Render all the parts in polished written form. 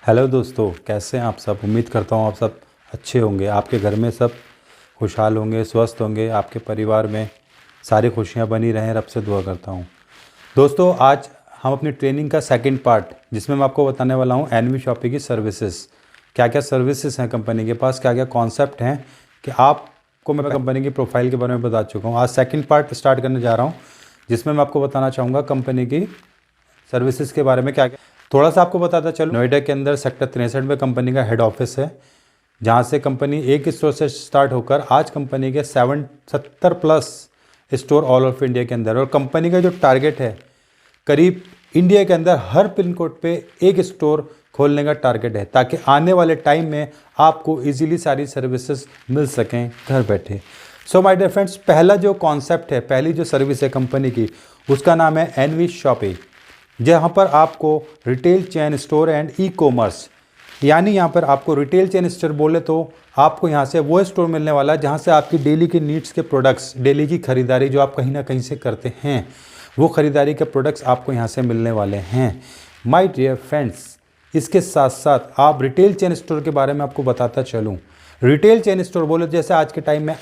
Hello दोस्तों, कैसे हैं आप सब। उम्मीद करता हूँ आप सब अच्छे होंगे। आपके घर में सब खुशहाल होंगे, स्वस्थ होंगे। आपके परिवार में सारी खुशियाँ बनी रहें, रब से दुआ करता हूँ। दोस्तों, आज हम अपनी ट्रेनिंग का सेकंड पार्ट, जिसमें मैं आपको बताने वाला हूँ एनवी शॉपी की सर्विसेज। क्या क्या सर्विसेज हैं कंपनी के पास, क्या क्या कॉन्सेप्ट हैं कि आपको मैं कंपनी की प्रोफाइल के बारे में बता चुका हूँ। आज सेकंड पार्ट स्टार्ट करने जा रहा हूँ, जिसमें मैं आपको बताना चाहूँगा कंपनी की सर्विसेज के बारे में। क्या क्या थोड़ा सा आपको बताता चलो। नोएडा के अंदर सेक्टर 63 में कंपनी का हेड ऑफिस है, जहाँ से कंपनी एक स्टोर से स्टार्ट होकर आज कंपनी के 70 plus store all of India के अंदर। और कंपनी का जो टारगेट है, करीब इंडिया के अंदर हर पिन कोड पे एक स्टोर खोलने का टारगेट है, ताकि आने वाले टाइम में आपको इजीली सारी सर्विसेज मिल सकें घर बैठे। सो माय डियर फ्रेंड्स, पहला जो कॉन्सेप्ट है, पहली जो सर्विस है कंपनी की, उसका नाम है एनवी शॉपी। जहाँ पर आपको retail chain store and e commerce, यानी यहाँ पर आपको रिटेल चेन स्टोर बोले तो आपको यहाँ से वो स्टोर मिलने वाला है जहाँ से आपकी डेली के नीड्स के प्रोडक्ट्स, डेली की खरीदारी जो आप कहीं ना कहीं से करते हैं, वो खरीदारी के प्रोडक्ट्स आपको यहाँ से मिलने वाले हैं। माय डियर फ्रेंड्स, इसके साथ साथ आप रिटेल चेन स्टोर के बारे में आपको बताता चलूँ। रिटेल चेन स्टोर बोले जैसे आज के टाइम में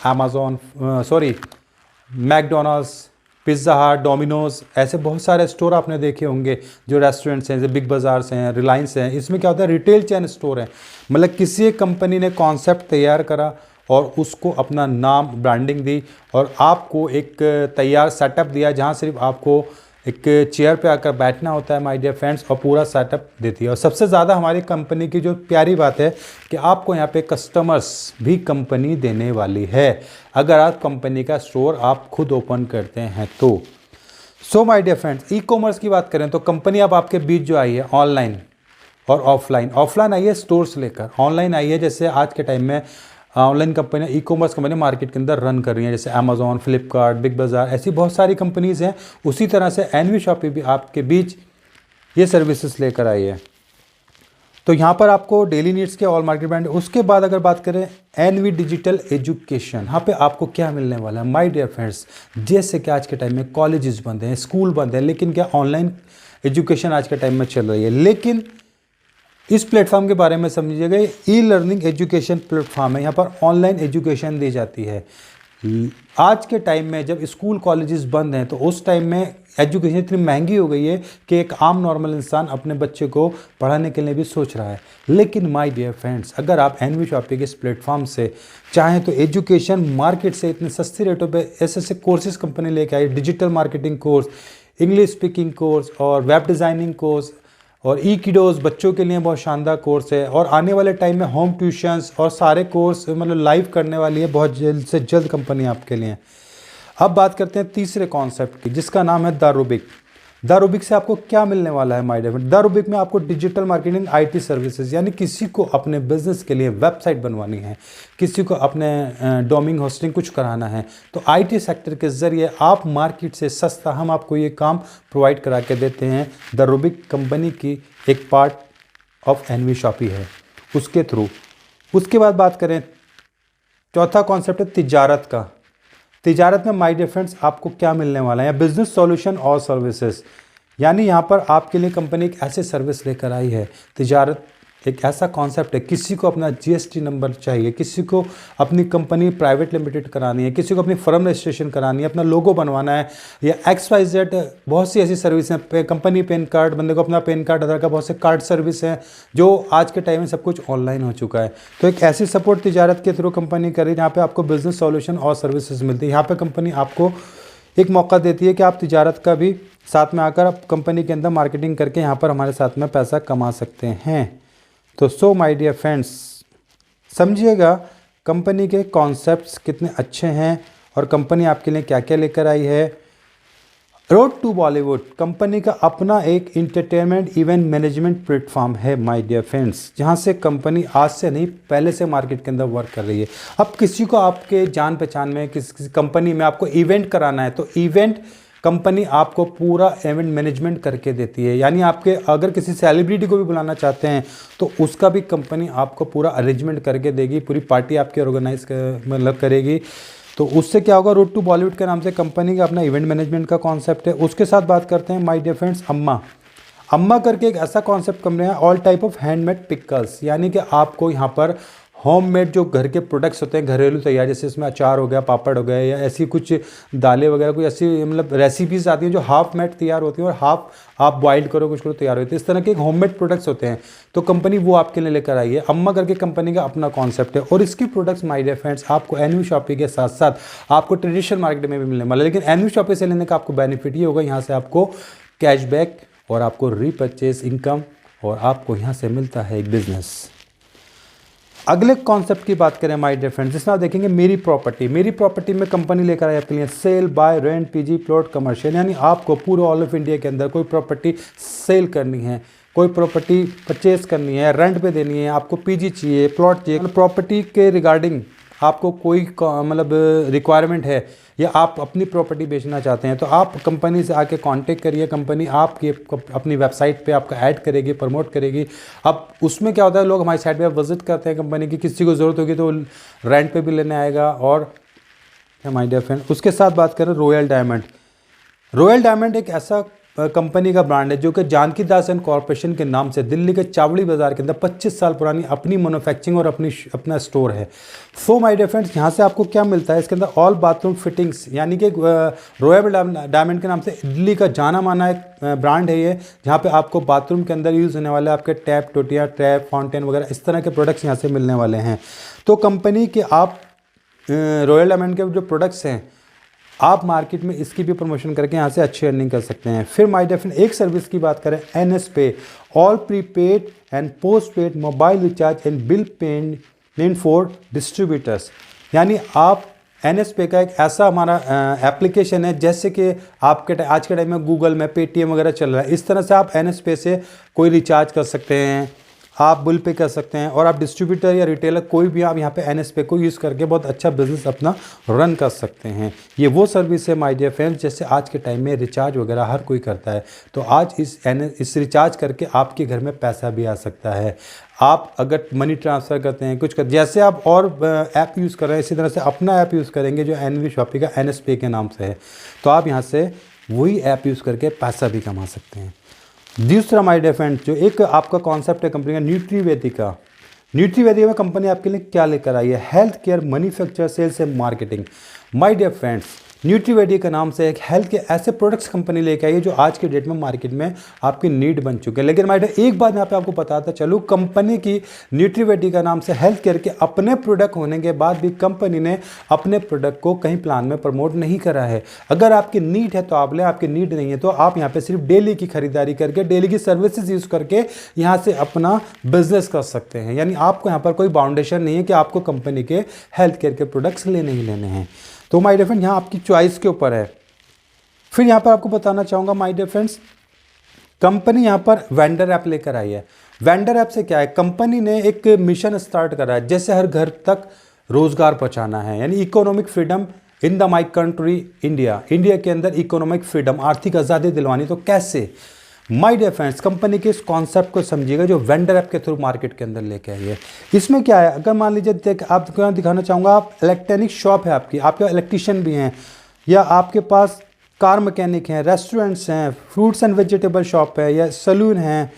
मैकडोनल्ड्स, पिज़्ज़ा हट, डोमिनोज, ऐसे बहुत सारे स्टोर आपने देखे होंगे जो रेस्टोरेंट्स हैं, जैसे बिग बाज़ार्स हैं, रिलायंस हैं। इसमें क्या होता है, रिटेल चेन स्टोर है। मतलब किसी एक कंपनी ने कॉन्सेप्ट तैयार करा और उसको अपना नाम, ब्रांडिंग दी और आपको एक तैयार सेटअप दिया, जहाँ सिर्फ आपको एक चेयर पे आकर बैठना होता है माय डियर फ्रेंड्स, और पूरा सेटअप देती है। और सबसे ज़्यादा हमारी कंपनी की जो प्यारी बात है कि आपको यहाँ पे कस्टमर्स भी कंपनी देने वाली है, अगर आप कंपनी का स्टोर आप खुद ओपन करते हैं तो। So my dear friends, e commerce की बात करें तो कंपनी अब आपके बीच जो आई है ऑनलाइन और ऑफलाइन। ऑफलाइन आई है स्टोर्स लेकर, ऑनलाइन आई है जैसे आज के टाइम में online company, e commerce company market के अंदर रन कर रही हैं, जैसे अमेजोन, फ्लिपकार्ट, बिग बाज़ार, ऐसी बहुत सारी कंपनीज़ हैं। उसी तरह से एनवी शॉपी भी आपके बीच ये सर्विसेज लेकर आई है। तो यहाँ पर आपको डेली नीड्स के ऑल मार्केट ब्रांड। उसके बाद अगर बात करें एनवी डिजिटल एजुकेशन, यहाँ पे आपको क्या मिलने वाला है माय डियर फ्रेंड्स। जैसे कि आज के टाइम में कॉलेजेस बंद हैं, स्कूल बंद हैं, लेकिन क्या ऑनलाइन एजुकेशन आज के टाइम में चल रही है। लेकिन इस प्लेटफॉर्म के बारे में समझिएगा, ई लर्निंग एजुकेशन प्लेटफॉर्म है। यहाँ पर ऑनलाइन एजुकेशन दी जाती है। आज के टाइम में जब स्कूल कॉलेजेस बंद हैं, तो उस टाइम में एजुकेशन इतनी महंगी हो गई है कि एक आम नॉर्मल इंसान अपने बच्चे को पढ़ाने के लिए भी सोच रहा है। लेकिन माय डियर फ्रेंड्स, अगर आप एनवी शॉपी के इस प्लेटफॉर्म से चाहें तो एजुकेशन मार्केट से इतने सस्ते रेटों पे ऐसे ऐसे कोर्सेज कंपनी लेके आई। Digital marketing course, English speaking course और वेब डिज़ाइनिंग कोर्स और ई किडोज बच्चों के लिए बहुत शानदार कोर्स है। और आने वाले टाइम में होम ट्यूशंस और सारे कोर्स मतलब लाइव करने वाली है बहुत जल्द से जल्द कंपनी आपके लिए। अब बात करते हैं तीसरे कॉन्सेप्ट की, जिसका नाम है द रूबिक। द रूबिक से आपको क्या मिलने वाला है my dear friend. The rubric में आपको डिजिटल मार्केटिंग, आईटी सर्विसेज, यानी किसी को अपने बिजनेस के लिए वेबसाइट बनवानी है, किसी को अपने डोमेन होस्टिंग कुछ कराना है, तो आईटी सेक्टर के ज़रिए आप मार्केट से सस्ता हम आपको ये काम प्रोवाइड करा के देते हैं। द रूबिक कंपनी की एक पार्ट ऑफ एनवी शॉपी है, उसके थ्रू। उसके बाद बात करें, चौथा कॉन्सेप्ट है तिजारत का। तिजारत में माय डियर फ्रेंड्स आपको क्या मिलने वाला है, बिजनेस सॉल्यूशन और सर्विसेज, यानी यहाँ पर आपके लिए कंपनी एक ऐसी सर्विस लेकर आई है। तिजारत एक ऐसा कॉन्सेप्ट है, किसी को अपना जीएसटी नंबर चाहिए, किसी को अपनी कंपनी प्राइवेट लिमिटेड करानी है, किसी को अपनी फर्म रजिस्ट्रेशन करानी है, अपना लोगो बनवाना है, या XYZ बहुत सी ऐसी सर्विस हैं। कंपनी पैन कार्ड, बंदे को अपना पैन कार्ड, आधार का, बहुत से कार्ड सर्विस हैं जो आज के टाइम में सब कुछ ऑनलाइन हो चुका है। तो एक ऐसी सपोर्ट तिजारत के थ्रू कंपनी करी जहाँ पे आपको बिजनेस सॉल्यूशन और सर्विसेज मिलती है। यहाँ पे कंपनी आपको एक मौका देती है कि आप तिजारत का भी साथ में आकर आप कंपनी के अंदर मार्केटिंग करके यहाँ पर हमारे साथ में पैसा कमा सकते हैं। तो सो माय डियर फ्रेंड्स, समझिएगा कंपनी के कॉन्सेप्ट्स कितने अच्छे हैं और कंपनी आपके लिए क्या क्या लेकर आई है। रोड टू बॉलीवुड कंपनी का अपना एक इंटरटेनमेंट इवेंट मैनेजमेंट प्लेटफॉर्म है माय डियर फ्रेंड्स, जहां से कंपनी आज से नहीं पहले से मार्केट के अंदर वर्क कर रही है। अब किसी को आपके जान पहचान में किसी कंपनी में आपको इवेंट कराना है, तो इवेंट कंपनी आपको पूरा इवेंट मैनेजमेंट करके देती है। यानी आपके अगर किसी सेलिब्रिटी को भी बुलाना चाहते हैं तो उसका भी कंपनी आपको पूरा अरेंजमेंट करके देगी, पूरी पार्टी आपकी ऑर्गेनाइज मतलब करेगी। तो उससे क्या होगा, रोड टू बॉलीवुड के नाम से कंपनी का अपना इवेंट मैनेजमेंट का कॉन्सेप्ट है। उसके साथ बात करते हैं माय डियर फ्रेंड्स अम्मा। अम्मा करके एक ऐसा कॉन्सेप्ट कंपनी है, all type of handmade pickles, यानी कि आपको यहाँ पर होममेड जो घर के प्रोडक्ट्स होते हैं घरेलू तैयार, जैसे इसमें अचार हो गया, पापड़ हो गया, या ऐसी कुछ दालें वगैरह कोई ऐसी मतलब रेसिपीज आती हैं जो हाफ मेड तैयार होती हैं और हाफ आप बॉइल्ड करो कुछ करो तैयार होती है, इस तरह के एक होममेड प्रोडक्ट्स होते हैं। तो कंपनी वो आपके लिए लेकर आई है। अम्मा करके कंपनी का अपना कॉन्सेप्ट है और इसके प्रोडक्ट्स माय डियर फ्रेंड्स आपको एनवी शॉपी के साथ साथ आपको ट्रेडिशनल मार्केट में भी मिलने वाला है। लेकिन एनवी शॉपी से लेने का आपको बेनिफिट ये होगा, यहाँ से आपको कैशबैक और आपको रीपर्चेज इनकम और आपको यहाँ से मिलता है एक बिजनेस। अगले कॉन्सेप्ट की बात करें माय डियर फ्रेंड्स, जिसमें आप देखेंगे मेरी प्रॉपर्टी। मेरी प्रॉपर्टी में कंपनी लेकर आई आपके लिए sale buy rent PG plot commercial, यानी आपको पूरे ऑल ऑफ इंडिया के अंदर कोई प्रॉपर्टी सेल करनी है, कोई प्रॉपर्टी परचेज करनी है, रेंट पे देनी है, आपको पीजी चाहिए, प्लॉट चाहिए, प्रॉपर्टी के रिगार्डिंग आपको कोई मतलब रिक्वायरमेंट है या आप अपनी प्रॉपर्टी बेचना चाहते हैं तो आप कंपनी से आके कांटेक्ट करिए। कंपनी आपकी अपनी वेबसाइट पे आपका ऐड करेगी, प्रमोट करेगी। अब उसमें क्या होता है, लोग हमारी साइट पे विजिट करते हैं कंपनी की, किसी को ज़रूरत होगी तो रेंट पे भी लेने आएगा। और माय डियर फ्रेंड उसके साथ बात करें रॉयल डायमंड। रॉयल डायमंड एक ऐसा कंपनी का ब्रांड है जो कि जानकी दास एंड कॉर्पोरेशन के नाम से दिल्ली के चावड़ी बाजार के अंदर 25 साल पुरानी अपनी मैन्युफैक्चरिंग और अपना स्टोर है। सो माय डियर फ्रेंड्स यहाँ से आपको क्या मिलता है, इसके अंदर ऑल बाथरूम फिटिंग्स, यानी कि रॉयल डायमंड के नाम से दिल्ली का जाना माना एक ब्रांड है ये, जहाँ पे आपको बाथरूम के अंदर यूज़ होने वाले आपके टैप टोटियाँ टैप फाउंटेन वगैरह इस तरह के प्रोडक्ट्स यहाँ से मिलने वाले हैं। तो कंपनी के आप रॉयल डायमंड के जो प्रोडक्ट्स हैं आप मार्केट में इसकी भी प्रमोशन करके यहाँ से अच्छी अर्निंग कर सकते हैं। फिर माय डियर फ्रेंड एक सर्विस की बात करें, एनएस पे, all prepaid and post paid mobile recharge and bill payment for distributors, यानी आप एनएस पे का एक ऐसा हमारा एप्लीकेशन है, जैसे कि आपके आज के टाइम में गूगल में पेटीएम वगैरह चल रहा है, इस तरह से आप एनएस पे से कोई रिचार्ज कर सकते हैं, आप बिल पे कर सकते हैं और आप डिस्ट्रीब्यूटर या रिटेलर कोई भी आप यहाँ पे एनएस पे को यूज़ करके बहुत अच्छा बिजनेस अपना रन कर सकते हैं। ये वो सर्विस है माय डियर फ्रेंड्स, जैसे आज के टाइम में रिचार्ज वगैरह हर कोई करता है, तो आज इस रिचार्ज करके आपके घर में पैसा भी आ सकता है। आप अगर मनी ट्रांसफ़र करते हैं कुछ कर, जैसे आप और ऐप यूज़ कर रहे हैं इसी तरह से अपना ऐप यूज़ करेंगे जो एनवी शॉपी का एनएस पे के नाम से है, तो आप यहाँ से वही ऐप यूज़ करके पैसा भी कमा सकते हैं। दूसरा माय डियर फ्रेंड जो एक आपका कॉन्सेप्ट है कंपनी का न्यूट्रीवेदिका। न्यूट्रीवेदिका में कंपनी आपके लिए क्या लेकर आई है, health care manufacture sales and marketing. My dear friends Nutrivedika के नाम से एक हेल्थ के ऐसे प्रोडक्ट्स कंपनी लेकर आई है जो आज के डेट में मार्केट में आपकी नीड बन चुके हैं। लेकिन माय डियर एक बात यहाँ पे आपको बताता चलूँ, कंपनी की न्यूट्रीवेदिका नाम से हेल्थ केयर के अपने प्रोडक्ट होने के बाद भी कंपनी ने अपने प्रोडक्ट को कहीं प्लान में प्रमोट नहीं करा है। अगर आपकी नीड है तो आप लें, आपकी नीड नहीं है तो आप यहाँ पे सिर्फ डेली की खरीदारी करके डेली की सर्विसेज यूज़ करके यहाँ से अपना बिजनेस कर सकते हैं। यानी आपको यहाँ पर कोई बाउंडेशन नहीं है कि आपको कंपनी के हेल्थ केयर के प्रोडक्ट्स लेने ही लेने हैं। तो माय डियर फ्रेंड यहाँ आपकी चॉइस के ऊपर है। फिर यहाँ पर आपको बताना चाहूँगा माय डियर फ्रेंड्स, कंपनी यहाँ पर वेंडर ऐप लेकर आई है। वेंडर ऐप से क्या है, कंपनी ने एक मिशन स्टार्ट करा है, जैसे हर घर तक रोजगार पहुँचाना है, यानी economic freedom in the my country India. India के अंदर इकोनॉमिक फ्रीडम, आर्थिक आज़ादी दिलवानी, तो कैसे। माय डियर फ्रेंड्स कंपनी के इस कॉन्सेप्ट को समझिएगा जो वेंडर ऐप के थ्रू मार्केट के अंदर लेके आई है। इसमें क्या है, अगर मान लीजिए आपको यहाँ दिखाना चाहूँगा, आप इलेक्ट्रॉनिक शॉप है आपके इलेक्ट्रीशियन भी हैं, या आपके पास कार मैकेनिक हैं, रेस्टोरेंट्स हैं, फ्रूट्स एंड वेजिटेबल शॉप है, या सैलून है,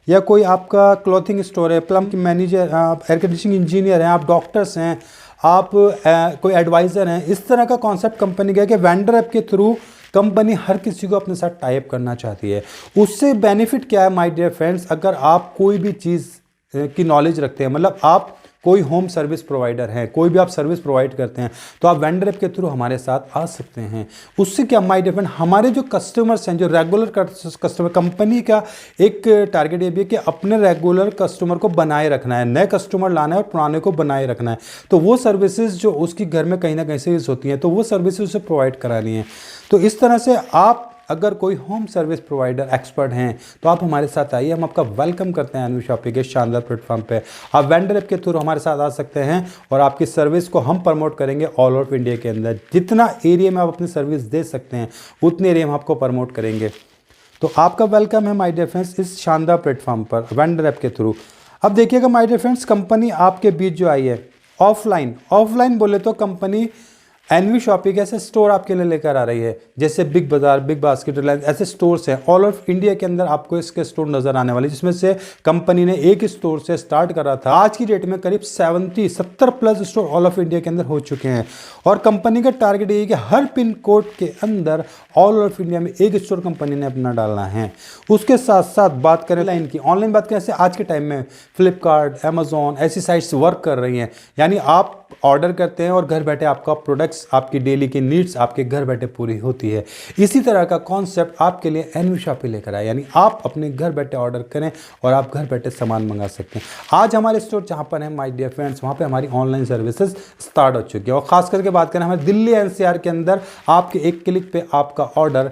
या कोई आपका क्लॉथिंग स्टोर है, प्लम्बिंग मैनेजर, आप एयर कंडीशनिंग इंजीनियर हैं, आप डॉक्टर्स हैं, आप कोई एडवाइज़र हैं। इस तरह का कॉन्सेप्ट कंपनी का है कि वेंडर ऐप के थ्रू कंपनी हर किसी को अपने साथ टाई अप करना चाहती है। उससे बेनिफिट क्या है माय डियर फ्रेंड्स, अगर आप कोई भी चीज़ की नॉलेज रखते हैं, मतलब आप कोई होम सर्विस प्रोवाइडर हैं, कोई भी आप सर्विस प्रोवाइड करते हैं, तो आप वेंडर ऐप के थ्रू हमारे साथ आ सकते हैं। उससे क्या माय डियर फ्रेंड, हमारे जो कस्टमर्स हैं, जो रेगुलर कस्टमर, कंपनी का एक टारगेट ये भी है कि अपने रेगुलर कस्टमर को बनाए रखना है, नए कस्टमर लाना है और पुराने को बनाए रखना है। तो वो सर्विसेज जो उसकी घर में कहीं ना कहीं से यूज़ होती हैं, तो वो सर्विसेज उसे प्रोवाइड करानी है। तो इस तरह से आप अगर कोई होम सर्विस प्रोवाइडर एक्सपर्ट हैं तो आप हमारे साथ आइए, हम आपका वेलकम करते हैं एनवी शॉपी के शानदार प्लेटफॉर्म पे। आप वेंडर ऐप के थ्रू हमारे साथ आ सकते हैं और आपकी सर्विस को हम प्रमोट करेंगे ऑल ओवर इंडिया के अंदर। जितना एरिया में आप अपनी सर्विस दे सकते हैं उतने एरिया में आपको प्रमोट करेंगे। तो आपका वेलकम है माय डियर फ्रेंड्स इस शानदार प्लेटफॉर्म पर वेंडर ऐप के थ्रू। अब देखिएगा माय डियर फ्रेंड्स, कंपनी आपके बीच जो आई है ऑफलाइन बोले तो कंपनी एनवी शॉपिंग ऐसे स्टोर आपके लिए लेकर आ रही है, जैसे बिग बाजार, बिग बास्केट, रिलायंस, ऐसे स्टोर्स हैं ऑल ओवर इंडिया के अंदर आपको इसके स्टोर नजर आने वाले, जिसमें से कंपनी ने एक स्टोर से स्टार्ट करा था। आज की डेट में करीब 70 plus store all over India के अंदर हो चुके हैं और कंपनी का टारगेट ये है कि हर पिन कोड के अंदर ऑल ओवर इंडिया में एक स्टोर कंपनी ने अपना डालना है। उसके साथ साथ बात करें लाइन की, ऑनलाइन बात करें, ऐसे आज के टाइम में फ्लिपकार्ट, अमेजोन ऐसी साइट्स वर्क कर रही हैं, यानी आप ऑर्डर करते हैं और घर बैठे आपका प्रोडक्ट्स, आपकी डेली की नीड्स आपके घर बैठे पूरी होती है। इसी तरह का कॉन्सेप्ट आपके लिए एनवी शॉपी लेकर आया, यानी आप अपने घर बैठे ऑर्डर करें और आप घर बैठे सामान मंगा सकते हैं। आज हमारे स्टोर जहां पर है माय डियर फ्रेंड्स, वहां पे हमारी ऑनलाइन सर्विसेज स्टार्ट हो चुकी है और खास करके बात करें हमारे दिल्ली एनसीआर के अंदर, आपके एक क्लिक पे आपका ऑर्डर,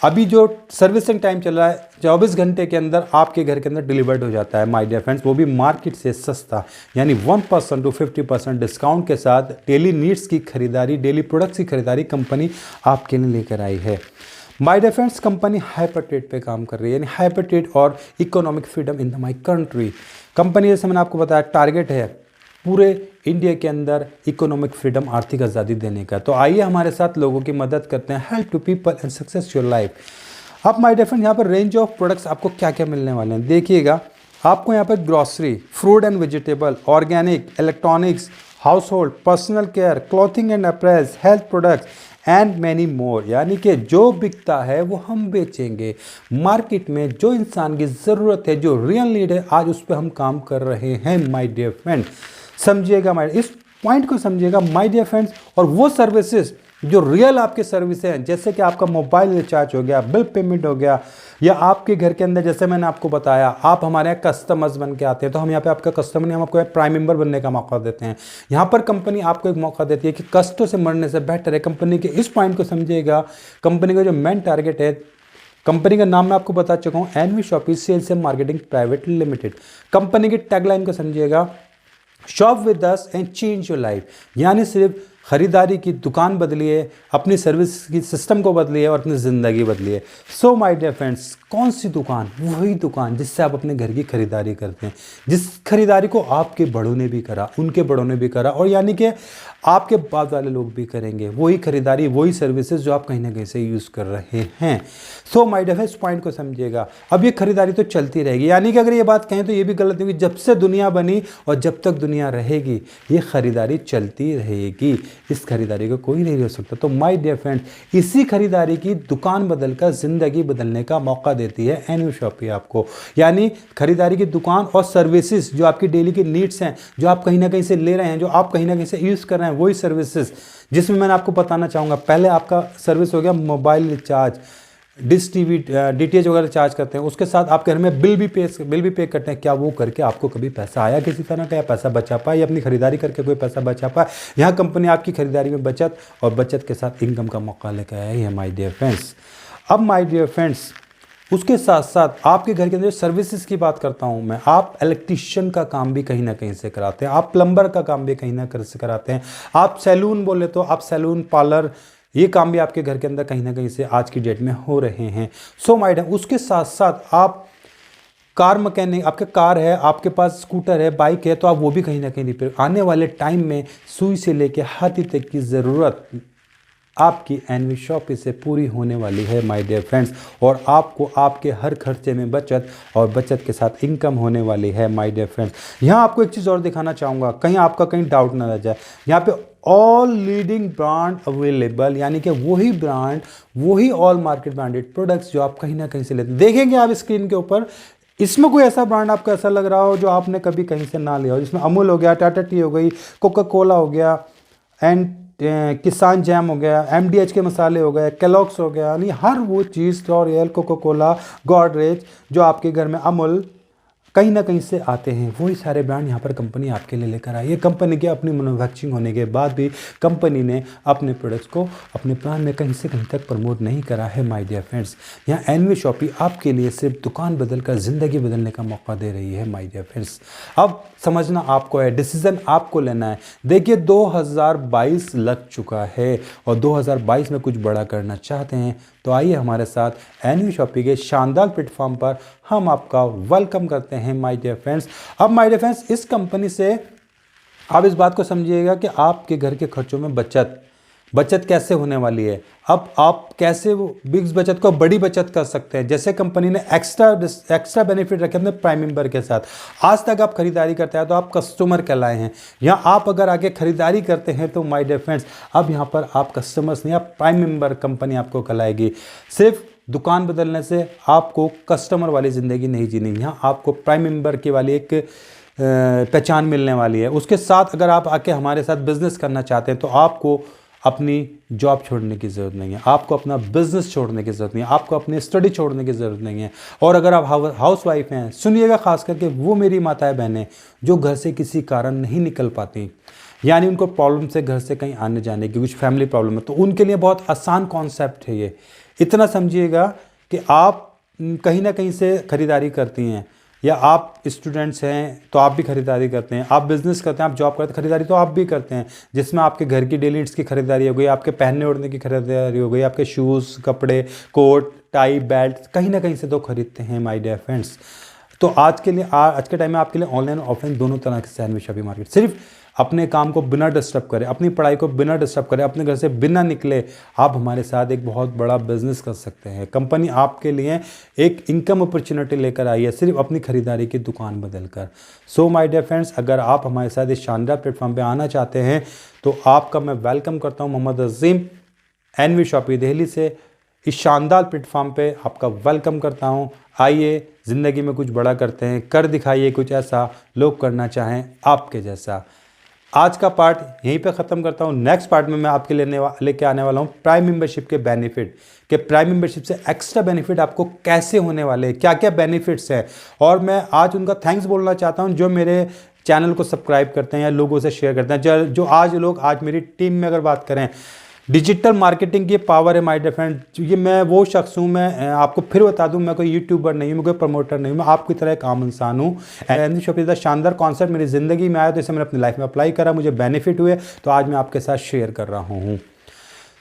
अभी जो सर्विसिंग टाइम चल रहा है 24 घंटे के अंदर आपके घर के अंदर डिलीवर्ड हो जाता है माय डियर फ्रेंड्स, वो भी मार्केट से सस्ता, यानी 1% to 50% डिस्काउंट के साथ डेली नीड्स की खरीदारी, डेली प्रोडक्ट्स की खरीदारी कंपनी आपके लिए लेकर आई है। My dear friends, company hyper trade पे काम कर रही है, यानी हाइपर ट्रेड और economic freedom in the my country. Company जैसे मैंने आपको बताया टारगेट है पूरे इंडिया के अंदर इकोनॉमिक फ्रीडम, आर्थिक आज़ादी देने का। तो आइए हमारे साथ लोगों की मदद करते हैं, help to people and success your life. अब माय डियर फ्रेंड, यहाँ पर रेंज ऑफ प्रोडक्ट्स आपको क्या क्या मिलने वाले हैं देखिएगा। आपको यहाँ पर grocery, fruit and vegetable, organic, electronics, house hold, personal care, clothing and apparels, health products and many more, यानी कि जो बिकता है वो हम बेचेंगे। मार्केट में जो इंसान की ज़रूरत है, जो रियल नीड है, आज उस पर हम काम कर रहे हैं माय डियर फ्रेंड। समझिएगा इस पॉइंट को समझिएगा माय डियर फ्रेंड्स। और वो सर्विसेज जो रियल आपके सर्विस हैं, जैसे कि आपका मोबाइल रिचार्ज हो गया, बिल पेमेंट हो गया, या आपके घर के अंदर जैसे मैंने आपको बताया आप हमारे यहाँ कस्टमर्स बन के आते हैं, तो हम यहाँ पे आपका कस्टमर नहीं, हम आपको प्राइम मेंबर बनने का मौका देते हैं। यहाँ पर कंपनी आपको एक मौका देती है कि कष्टों से मरने से बेहतर है। कंपनी के इस पॉइंट को समझिएगा। कंपनी का जो मेन टारगेट है, कंपनी का नाम मैं आपको बता चुका हूँ, NV Shoppy sales and marketing private limited. Company की टैगलाइन को समझिएगा, shop with us and change your life, यानी सिर्फ खरीदारी की दुकान बदलिए, अपनी सर्विस की सिस्टम को बदलिए और अपनी ज़िंदगी बदलिए। सो माय डियर फ्रेंड्स, कौन सी दुकान? वही दुकान जिससे आप अपने घर की खरीदारी करते हैं, जिस खरीदारी को आपके बड़ों ने भी करा, उनके बड़ों ने भी करा, और यानी कि आपके बाद वाले लोग भी करेंगे। वही खरीदारी, वही सर्विसेज जो आप कहीं ना कहीं से यूज़ कर रहे हैं। So my dear friends, point को समझिएगा। अब ये खरीदारी तो चलती रहेगी, यानी कि अगर ये बात कहें तो ये भी गलत होगी, जब से दुनिया बनी और जब तक दुनिया रहेगी ये खरीदारी चलती रहेगी। इस खरीदारी को कोई नहीं रोक सकता। तो माय डियर फ्रेंड, इसी खरीदारी की दुकान बदलकर ज़िंदगी बदलने का मौका देती है एनवी शॉपी आपको, यानी खरीदारी की दुकान और सर्विसेज जो आपकी डेली की नीड्स हैं, जो आप कहीं ना कहीं से ले रहे हैं, जो आप कहीं ना कहीं से यूज़ कर रहे हैं, वही सर्विसेज जिसमें मैंने आपको बताना चाहूँगा। पहले आपका सर्विस हो गया mobile recharge, dish TV DTH वगैरह चार्ज करते हैं, उसके साथ आपके घर में बिल भी पे करते हैं। क्या वो करके आपको कभी पैसा आया किसी तरह का, या पैसा बचा पाए, या अपनी खरीदारी करके कोई पैसा बचा पाए? यहाँ कंपनी आपकी खरीदारी में बचत और बचत के साथ इनकम का मौका लेकर आया है माय डियर फ्रेंड्स। अब माय डियर फ्रेंड्स, उसके साथ साथ आपके घर के अंदर सर्विसेज की बात करता हूँ मैं। आप इलेक्ट्रीशियन का काम भी कहीं ना कहीं से कराते हैं, आप प्लम्बर का काम भी कहीं ना कहीं से कराते हैं, आप सैलून बोले तो आप सैलून, पार्लर, ये काम भी आपके घर के अंदर कहीं ना कहीं से आज की डेट में हो रहे हैं। सो माय डियर, उसके साथ साथ आप कार मैकेनिक, आपके कार है, आपके पास स्कूटर है, बाइक है, तो आप वो भी कहीं ना कहीं रिपेयर। आने वाले टाइम में सुई से लेके हाथी तक की ज़रूरत आपकी एनवी शॉपी से पूरी होने वाली है माय डियर फ्रेंड्स, और आपको आपके हर खर्चे में बचत और बचत के साथ इनकम होने वाली है माय डियर फ्रेंड्स। यहाँ आपको एक चीज़ और दिखाना चाहूँगा, कहीं आपका कहीं डाउट ना रह जाए। यहाँ पे ऑल लीडिंग ब्रांड अवेलेबल, यानी कि वही ब्रांड, वही ऑल मार्केट ब्रांडेड प्रोडक्ट्स जो आप कहीं ना कहीं से लेते हैं। देखेंगे आप स्क्रीन के ऊपर, इसमें कोई ऐसा ब्रांड आपको ऐसा लग रहा हो जो आपने कभी कहीं से ना लिया हो, जिसमें अमूल हो गया, टाटा टी हो गई, कोका कोला हो गया, एंड किसान जैम हो गया, एमडीएच के मसाले हो गए, केलॉग्स हो गया, यानी हर वो चीज़, लॉरियल, कोका कोला, गॉडरेज, जो आपके घर में अमूल कहीं ना कहीं से आते हैं, वही सारे ब्रांड यहाँ पर कंपनी आपके लिए लेकर आई है। कंपनी के अपनी मैन्युफैक्चरिंग होने के बाद भी कंपनी ने अपने प्रोडक्ट्स को अपने प्लान में कहीं से कहीं तक प्रमोट नहीं करा है माय डियर फ्रेंड्स। यहाँ एनवी शॉपी आपके लिए सिर्फ दुकान बदलकर ज़िंदगी बदलने का मौका दे रही है माय डियर फ्रेंड्स। अब समझना आपको है, डिसीजन आपको लेना है। देखिए 2022 लग चुका है और 2022 में कुछ बड़ा करना चाहते हैं, तो आइए हमारे साथ एनवी शॉपी के शानदार प्लेटफॉर्म पर हम आपका वेलकम करते हैं माय डियर फ्रेंड्स। अब माय डियर फ्रेंड्स, इस कंपनी से आप इस बात को समझिएगा कि आपके घर के खर्चों में बचत, बचत कैसे होने वाली है, अब आप कैसे वो बिग बचत को बड़ी बचत कर सकते हैं। जैसे कंपनी ने एक्स्ट्रा बेनिफिट रखे अपने प्राइम मेंबर के साथ। आज तक आप खरीदारी करते हैं तो आप कस्टमर कहलाए हैं, या आप अगर आगे खरीदारी करते हैं तो माय डियर फ्रेंड्स अब यहाँ पर आप कस्टमर्स नहीं, आप प्राइम मेंबर कंपनी आपको कहलाएगी। सिर्फ दुकान बदलने से आपको कस्टमर वाली ज़िंदगी नहीं जीनी, यहाँ आपको प्राइम मेंबर की वाली एक पहचान मिलने वाली है। उसके साथ अगर आप आके हमारे साथ बिजनेस करना चाहते हैं तो आपको अपनी जॉब छोड़ने की ज़रूरत नहीं है, आपको अपना बिजनेस छोड़ने की ज़रूरत नहीं है, आपको अपनी स्टडी छोड़ने की ज़रूरत नहीं है। और अगर आप हाउस वाइफ हैं, सुनिएगा खास करके वो मेरी माताएं बहनें जो घर से किसी कारण नहीं निकल पाती, यानी उनको प्रॉब्लम से घर से कहीं आने जाने की कुछ फैमिली प्रॉब्लम है, तो उनके लिए बहुत आसान कॉन्सेप्ट है ये। इतना समझिएगा कि आप कहीं ना कहीं से ख़रीदारी करती हैं, या आप स्टूडेंट्स हैं तो आप भी खरीदारी करते हैं, आप बिज़नेस करते हैं, आप जॉब करते हैं, खरीदारी तो आप भी करते हैं, जिसमें आपके घर की डेली नीड्स की खरीदारी हो गई, आपके पहनने ओढ़ने की खरीदारी हो गई, आपके शूज़, कपड़े, कोट, टाई, बेल्ट कहीं ना कहीं से तो खरीदते हैं माय डियर फ्रेंड्स। तो आज के लिए आज के टाइम में आपके लिए ऑनलाइन और ऑफलाइन दोनों तरह के सैंडविच शॉपिंग मार्केट। सिर्फ अपने काम को बिना डिस्टर्ब करें, अपनी पढ़ाई को बिना डिस्टर्ब करें, अपने घर से बिना निकले आप हमारे साथ एक बहुत बड़ा बिजनेस कर सकते हैं। कंपनी आपके लिए एक इनकम अपॉर्चुनिटी लेकर आई है सिर्फ अपनी खरीदारी की दुकान बदलकर। सो माय डियर फ्रेंड्स, अगर आप हमारे साथ इस शानदार प्लेटफॉर्म पे आना चाहते हैं तो आपका मैं वेलकम करता हूं। मोहम्मद अजीम एनवी शॉपिंग दिल्ली से इस शानदार प्लेटफॉर्म पे आपका वेलकम करता हूं। आइए ज़िंदगी में कुछ बड़ा करते हैं, कर दिखाइए कुछ ऐसा लोग करना चाहें आपके जैसा। आज का पार्ट यहीं पे ख़त्म करता हूँ। नेक्स्ट पार्ट में मैं आपके लेके आने वाला हूँ प्राइम मेंबरशिप के बेनिफिट, कि प्राइम मेंबरशिप से एक्स्ट्रा बेनिफिट आपको कैसे होने वाले हैं, क्या क्या बेनिफिट्स हैं। और मैं आज उनका थैंक्स बोलना चाहता हूँ जो मेरे चैनल को सब्सक्राइब करते हैं या लोगों से शेयर करते हैं। जो आज मेरी टीम में अगर बात करें, डिजिटल मार्केटिंग की पावर है माय डियर फ्रेंड। ये मैं वो शख्स हूँ, मैं आपको फिर बता दूँ, मैं कोई यूट्यूबर नहीं हूँ, मैं कोई प्रमोटर नहीं हूँ, मैं आपकी तरह एक आम इंसान हूँ। एनवी शॉपिंग का शानदार कॉन्सेप्ट मेरी ज़िंदगी में आया तो इसे मैंने अपनी लाइफ में अप्लाई करा, मुझे बेनिफिट हुए, तो आज मैं आपके साथ शेयर कर रहा हूँ।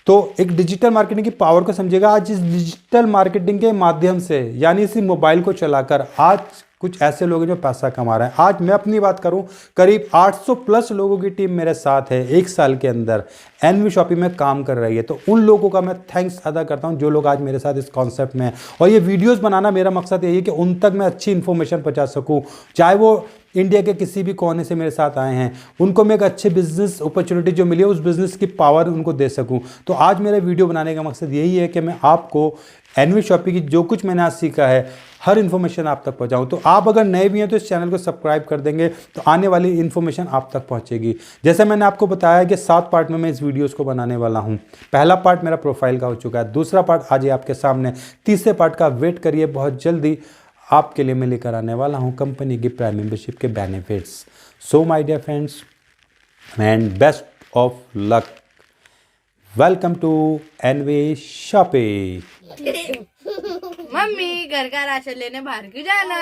तो एक डिजिटल मार्केटिंग की पावर को समझिएगा। आज इस डिजिटल मार्केटिंग के माध्यम से, यानी इसी मोबाइल को चलाकर आज कुछ ऐसे लोग हैं जो पैसा कमा रहे हैं। आज मैं अपनी बात करूं, करीब 800 प्लस लोगों की टीम मेरे साथ है एक साल के अंदर एनवी शॉपिंग में काम कर रही है। तो उन लोगों का मैं थैंक्स अदा करता हूं जो लोग आज मेरे साथ इस कॉन्सेप्ट में हैं। और ये वीडियोस बनाना मेरा मकसद यही है कि उन तक मैं अच्छी इन्फॉर्मेशन पहुंचा सकूं, चाहे वो इंडिया के किसी भी कोने से मेरे साथ आए हैं, उनको मैं एक अच्छे बिजनेस अपॉर्चुनिटी जो मिली है उस बिजनेस की पावर उनको दे सकूं। तो आज मेरा वीडियो बनाने का मकसद यही है कि मैं आपको एनवी शॉपिंग की जो कुछ मैंने आज सीखा है हर इन्फॉर्मेशन आप तक पहुंचाऊं। तो आप अगर नए भी हैं तो इस चैनल को सब्सक्राइब कर देंगे तो आने वाली इन्फॉर्मेशन आप तक पहुंचेगी। जैसे मैंने आपको बताया कि 7 पार्ट में मैं इस वीडियोस को बनाने वाला हूं। पहला पार्ट मेरा प्रोफाइल का हो चुका है, दूसरा पार्ट आज आपके सामने, तीसरे पार्ट का वेट करिए, बहुत जल्दी आपके लिए मैं लेकर आने वाला हूं कंपनी की प्राइम मेंबरशिप के benefits. So my dear friends and best of luck, welcome to NV shopping. Mummy घर का राशन लेने बाहर क्यों जाना?